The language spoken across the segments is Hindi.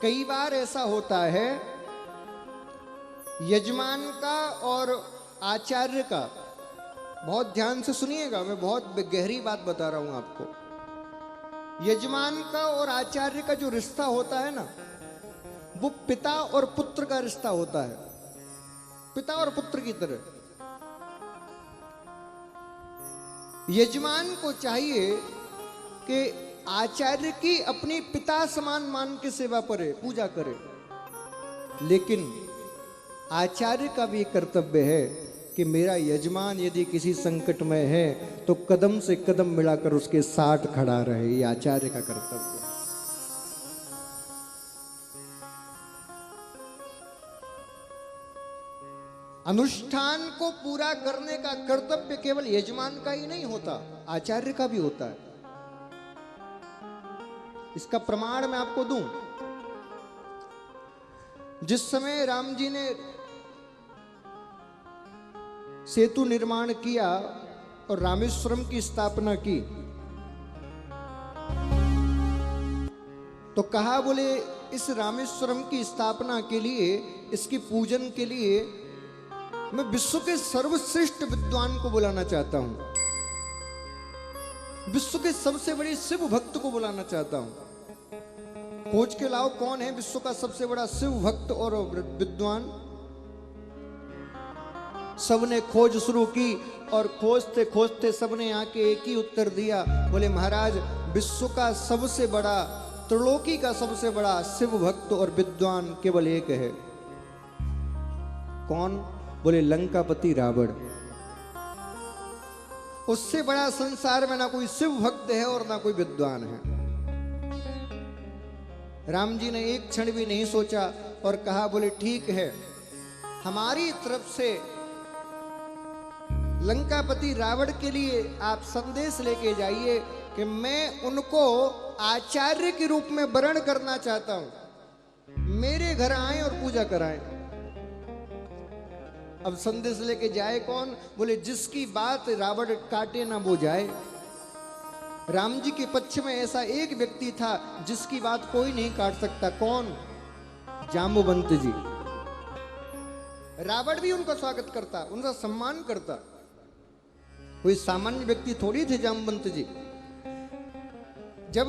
कई बार ऐसा होता है यजमान का और आचार्य का, बहुत ध्यान से सुनिएगा, मैं बहुत गहरी बात बता रहा हूं आपको। यजमान का और आचार्य का जो रिश्ता होता है ना, वो पिता और पुत्र का रिश्ता होता है, पिता और पुत्र की तरह। यजमान को चाहिए कि आचार्य की अपनी पिता समान मान के सेवा करे, पूजा करे, लेकिन आचार्य का भी कर्तव्य है कि मेरा यजमान यदि किसी संकट में है तो कदम से कदम मिलाकर उसके साथ खड़ा रहे। ये आचार्य का कर्तव्य है। अनुष्ठान को पूरा करने का कर्तव्य केवल यजमान का ही नहीं होता, आचार्य का भी होता है। इसका प्रमाण मैं आपको दूं। जिस समय राम जी ने सेतु निर्माण किया और रामेश्वरम की स्थापना की, तो कहा, बोले इस रामेश्वरम की स्थापना के लिए, इसकी पूजन के लिए मैं विश्व के सर्वश्रेष्ठ विद्वान को बुलाना चाहता हूं, विश्व के सबसे बड़े शिव भक्त को बुलाना चाहता हूं। खोज के लाओ कौन है विश्व का सबसे बड़ा शिव भक्त और विद्वान। सबने खोज शुरू की और खोजते खोजते सबने आके एक ही उत्तर दिया, बोले महाराज विश्व का सबसे बड़ा, त्रिलोकी का सबसे बड़ा शिव भक्त और विद्वान केवल एक है। कौन? बोले लंकापति रावण। उससे बड़ा संसार में ना कोई शिव भक्त है और ना कोई विद्वान है। राम जी ने एक क्षण भी नहीं सोचा और कहा, बोले ठीक है, हमारी तरफ से लंकापति रावण के लिए आप संदेश लेके जाइए कि मैं उनको आचार्य के रूप में वरण करना चाहता हूं, मेरे घर आए और पूजा कराएं। अब संदेश लेके जाए कौन? बोले जिसकी बात रावण काटे ना वो जाए। राम जी के पक्ष में ऐसा एक व्यक्ति था जिसकी बात कोई नहीं काट सकता। कौन? जाम्बुवंत जी। रावण भी उनका स्वागत करता, उनका सम्मान करता। कोई सामान्य व्यक्ति थोड़ी थे जाम्बुवंत जी। जब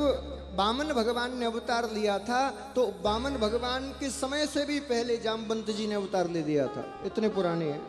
वामन भगवान ने अवतार लिया था तो वामन भगवान के समय से भी पहले जाम्बुवंत जी ने अवतार ले दिया था, इतने पुराने हैं।